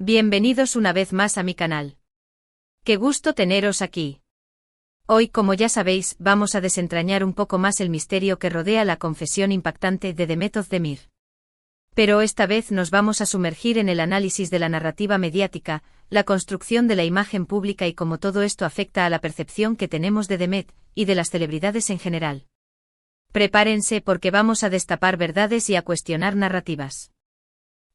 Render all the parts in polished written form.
Bienvenidos una vez más a mi canal. Qué gusto teneros aquí. Hoy, como ya sabéis, vamos a desentrañar un poco más el misterio que rodea la confesión impactante de Demet Özdemir. Pero esta vez nos vamos a sumergir en el análisis de la narrativa mediática, la construcción de la imagen pública y cómo todo esto afecta a la percepción que tenemos de Demet y de las celebridades en general. Prepárense porque vamos a destapar verdades y a cuestionar narrativas.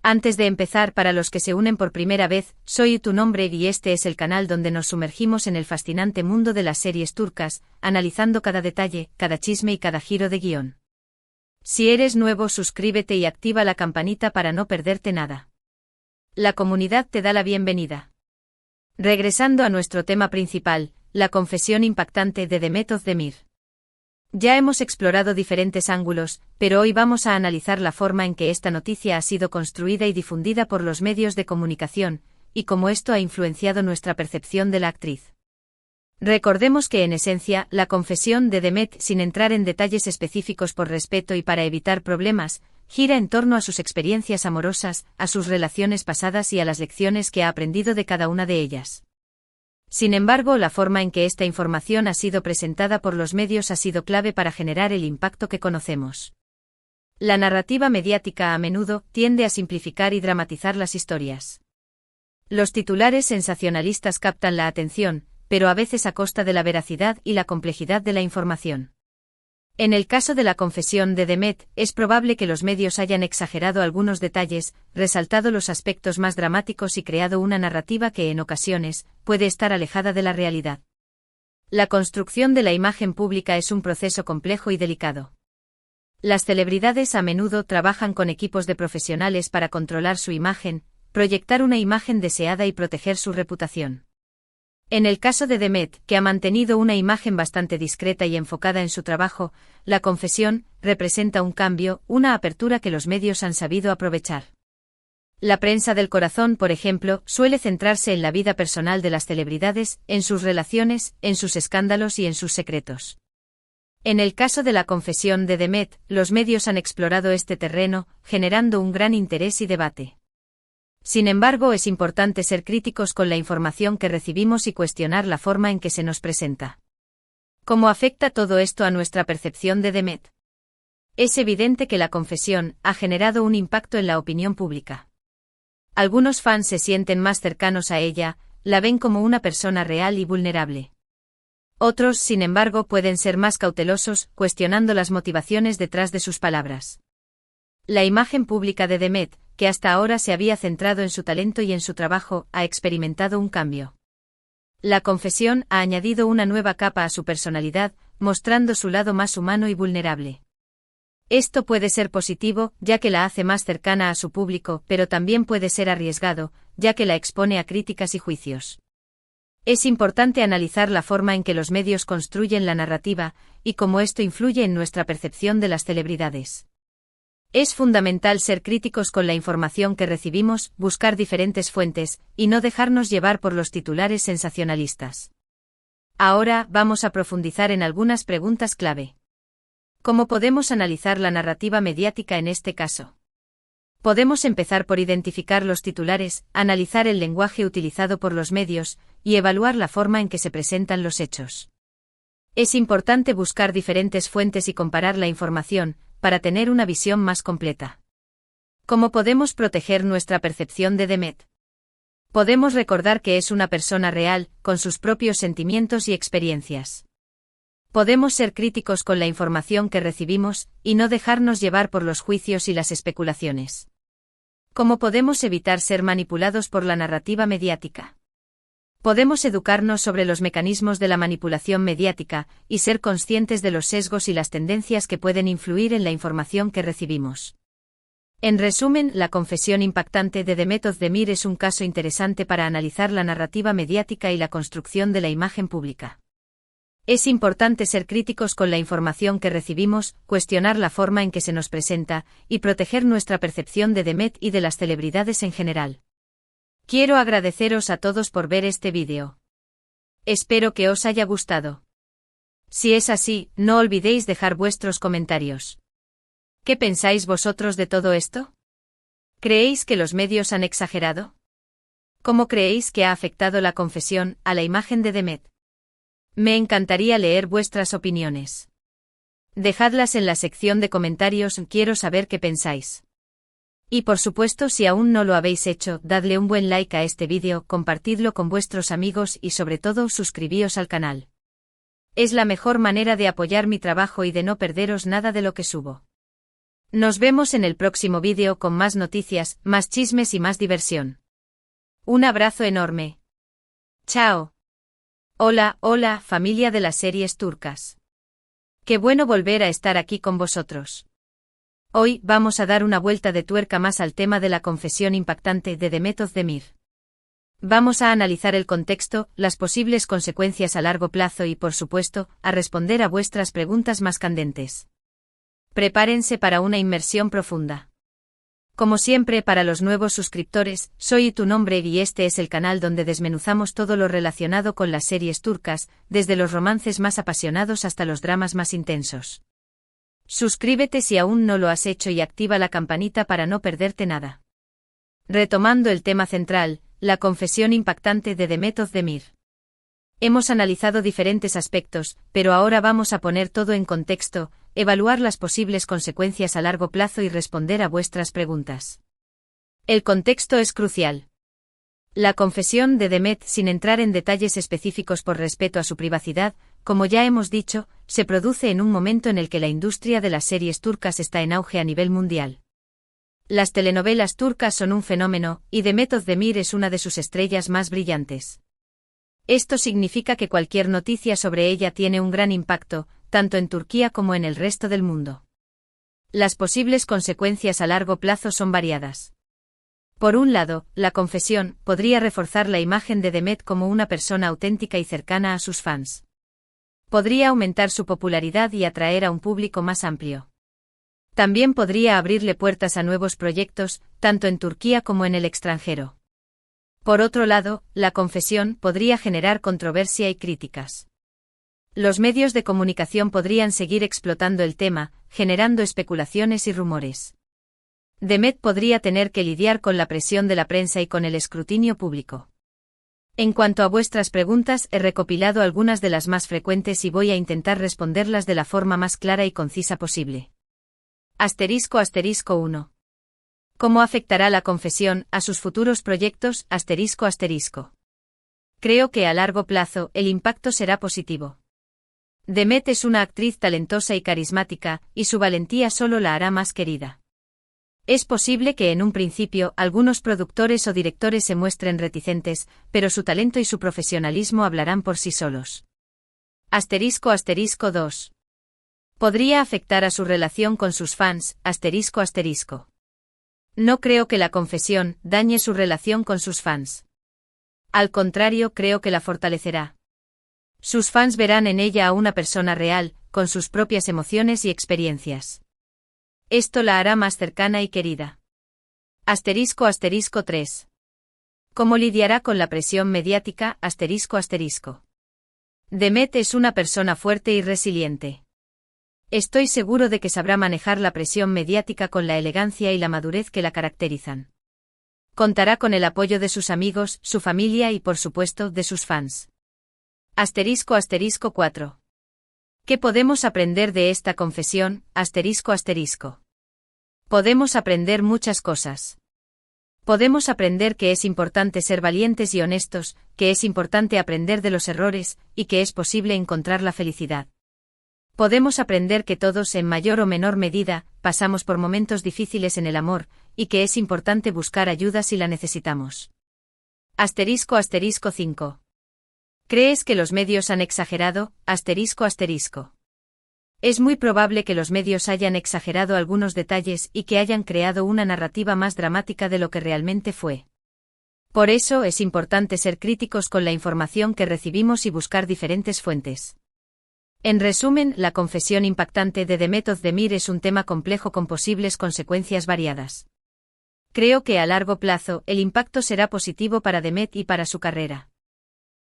Antes de empezar, para los que se unen por primera vez, soy Tu Nombre y este es el canal donde nos sumergimos en el fascinante mundo de las series turcas, analizando cada detalle, cada chisme y cada giro de guión. Si eres nuevo, suscríbete y activa la campanita para no perderte nada. La comunidad te da la bienvenida. Regresando a nuestro tema principal, la confesión impactante de Demet Özdemir. Ya hemos explorado diferentes ángulos, pero hoy vamos a analizar la forma en que esta noticia ha sido construida y difundida por los medios de comunicación, y cómo esto ha influenciado nuestra percepción de la actriz. Recordemos que en esencia, la confesión de Demet, sin entrar en detalles específicos por respeto y para evitar problemas, gira en torno a sus experiencias amorosas, a sus relaciones pasadas y a las lecciones que ha aprendido de cada una de ellas. Sin embargo, la forma en que esta información ha sido presentada por los medios ha sido clave para generar el impacto que conocemos. La narrativa mediática a menudo tiende a simplificar y dramatizar las historias. Los titulares sensacionalistas captan la atención, pero a veces a costa de la veracidad y la complejidad de la información. En el caso de la confesión de Demet, es probable que los medios hayan exagerado algunos detalles, resaltado los aspectos más dramáticos y creado una narrativa que en ocasiones puede estar alejada de la realidad. La construcción de la imagen pública es un proceso complejo y delicado. Las celebridades a menudo trabajan con equipos de profesionales para controlar su imagen, proyectar una imagen deseada y proteger su reputación. En el caso de Demet, que ha mantenido una imagen bastante discreta y enfocada en su trabajo, la confesión representa un cambio, una apertura que los medios han sabido aprovechar. La prensa del corazón, por ejemplo, suele centrarse en la vida personal de las celebridades, en sus relaciones, en sus escándalos y en sus secretos. En el caso de la confesión de Demet, los medios han explorado este terreno, generando un gran interés y debate. Sin embargo, es importante ser críticos con la información que recibimos y cuestionar la forma en que se nos presenta. ¿Cómo afecta todo esto a nuestra percepción de Demet? Es evidente que la confesión ha generado un impacto en la opinión pública. Algunos fans se sienten más cercanos a ella, la ven como una persona real y vulnerable. Otros, sin embargo, pueden ser más cautelosos, cuestionando las motivaciones detrás de sus palabras. La imagen pública de Demet, que hasta ahora se había centrado en su talento y en su trabajo, ha experimentado un cambio. La confesión ha añadido una nueva capa a su personalidad, mostrando su lado más humano y vulnerable. Esto puede ser positivo, ya que la hace más cercana a su público, pero también puede ser arriesgado, ya que la expone a críticas y juicios. Es importante analizar la forma en que los medios construyen la narrativa, y cómo esto influye en nuestra percepción de las celebridades. Es fundamental ser críticos con la información que recibimos, buscar diferentes fuentes, y no dejarnos llevar por los titulares sensacionalistas. Ahora, vamos a profundizar en algunas preguntas clave. ¿Cómo podemos analizar la narrativa mediática en este caso? Podemos empezar por identificar los titulares, analizar el lenguaje utilizado por los medios, y evaluar la forma en que se presentan los hechos. Es importante buscar diferentes fuentes y comparar la información, para tener una visión más completa. ¿Cómo podemos proteger nuestra percepción de Demet? Podemos recordar que es una persona real, con sus propios sentimientos y experiencias. Podemos ser críticos con la información que recibimos, y no dejarnos llevar por los juicios y las especulaciones. ¿Cómo podemos evitar ser manipulados por la narrativa mediática? Podemos educarnos sobre los mecanismos de la manipulación mediática, y ser conscientes de los sesgos y las tendencias que pueden influir en la información que recibimos. En resumen, la confesión impactante de Demet Özdemir es un caso interesante para analizar la narrativa mediática y la construcción de la imagen pública. Es importante ser críticos con la información que recibimos, cuestionar la forma en que se nos presenta, y proteger nuestra percepción de Demet y de las celebridades en general. Quiero agradeceros a todos por ver este vídeo. Espero que os haya gustado. Si es así, no olvidéis dejar vuestros comentarios. ¿Qué pensáis vosotros de todo esto? ¿Creéis que los medios han exagerado? ¿Cómo creéis que ha afectado la confesión a la imagen de Demet? Me encantaría leer vuestras opiniones. Dejadlas en la sección de comentarios, quiero saber qué pensáis. Y por supuesto, si aún no lo habéis hecho, dadle un buen like a este vídeo, compartidlo con vuestros amigos y sobre todo suscribíos al canal. Es la mejor manera de apoyar mi trabajo y de no perderos nada de lo que subo. Nos vemos en el próximo vídeo con más noticias, más chismes y más diversión. Un abrazo enorme. Chao. Hola, hola, familia de las series turcas. Qué bueno volver a estar aquí con vosotros. Hoy vamos a dar una vuelta de tuerca más al tema de la confesión impactante de Demet Özdemir. Vamos a analizar el contexto, las posibles consecuencias a largo plazo y, por supuesto, a responder a vuestras preguntas más candentes. Prepárense para una inmersión profunda. Como siempre, para los nuevos suscriptores, soy Tu Nombre y este es el canal donde desmenuzamos todo lo relacionado con las series turcas, desde los romances más apasionados hasta los dramas más intensos. Suscríbete si aún no lo has hecho y activa la campanita para no perderte nada. Retomando el tema central, la confesión impactante de Demet Özdemir. Hemos analizado diferentes aspectos, pero ahora vamos a poner todo en contexto, evaluar las posibles consecuencias a largo plazo y responder a vuestras preguntas. El contexto es crucial. La confesión de Demet, sin entrar en detalles específicos por respeto a su privacidad, como ya hemos dicho, se produce en un momento en el que la industria de las series turcas está en auge a nivel mundial. Las telenovelas turcas son un fenómeno, y Demet Özdemir es una de sus estrellas más brillantes. Esto significa que cualquier noticia sobre ella tiene un gran impacto, tanto en Turquía como en el resto del mundo. Las posibles consecuencias a largo plazo son variadas. Por un lado, la confesión podría reforzar la imagen de Demet como una persona auténtica y cercana a sus fans. Podría aumentar su popularidad y atraer a un público más amplio. También podría abrirle puertas a nuevos proyectos, tanto en Turquía como en el extranjero. Por otro lado, la confesión podría generar controversia y críticas. Los medios de comunicación podrían seguir explotando el tema, generando especulaciones y rumores. Demet podría tener que lidiar con la presión de la prensa y con el escrutinio público. En cuanto a vuestras preguntas, he recopilado algunas de las más frecuentes y voy a intentar responderlas de la forma más clara y concisa posible. **1. ¿Cómo afectará la confesión a sus futuros proyectos? Creo que a largo plazo el impacto será positivo. Demet es una actriz talentosa y carismática, y su valentía solo la hará más querida. Es posible que en un principio algunos productores o directores se muestren reticentes, pero su talento y su profesionalismo hablarán por sí solos. *2. Podría afectar a su relación con sus fans. No creo que la confesión dañe su relación con sus fans. Al contrario, creo que la fortalecerá. Sus fans verán en ella a una persona real, con sus propias emociones y experiencias. Esto la hará más cercana y querida. *3. ¿Cómo lidiará con la presión mediática? Demet es una persona fuerte y resiliente. Estoy seguro de que sabrá manejar la presión mediática con la elegancia y la madurez que la caracterizan. Contará con el apoyo de sus amigos, su familia y por supuesto de sus fans. *4. ¿Qué podemos aprender de esta confesión? Podemos aprender muchas cosas. Podemos aprender que es importante ser valientes y honestos, que es importante aprender de los errores, y que es posible encontrar la felicidad. Podemos aprender que todos, en mayor o menor medida, pasamos por momentos difíciles en el amor, y que es importante buscar ayuda si la necesitamos. *5. ¿Crees que los medios han exagerado? Es muy probable que los medios hayan exagerado algunos detalles y que hayan creado una narrativa más dramática de lo que realmente fue. Por eso es importante ser críticos con la información que recibimos y buscar diferentes fuentes. En resumen, la confesión impactante de Demet Özdemir es un tema complejo con posibles consecuencias variadas. Creo que a largo plazo el impacto será positivo para Demet y para su carrera.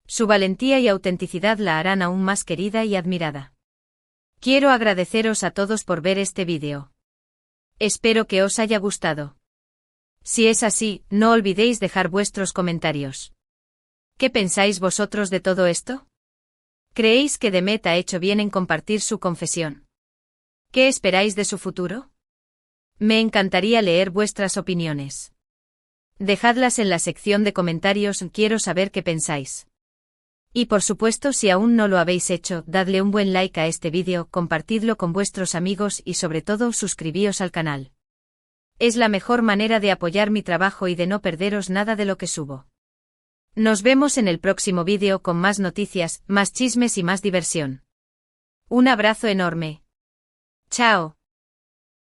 Su valentía y autenticidad la harán aún más querida y admirada. Quiero agradeceros a todos por ver este vídeo. Espero que os haya gustado. Si es así, no olvidéis dejar vuestros comentarios. ¿Qué pensáis vosotros de todo esto? ¿Creéis que Demet ha hecho bien en compartir su confesión? ¿Qué esperáis de su futuro? Me encantaría leer vuestras opiniones. Dejadlas en la sección de comentarios, quiero saber qué pensáis. Y por supuesto, si aún no lo habéis hecho, dadle un buen like a este vídeo, compartidlo con vuestros amigos y sobre todo suscribíos al canal. Es la mejor manera de apoyar mi trabajo y de no perderos nada de lo que subo. Nos vemos en el próximo vídeo con más noticias, más chismes y más diversión. Un abrazo enorme. Chao.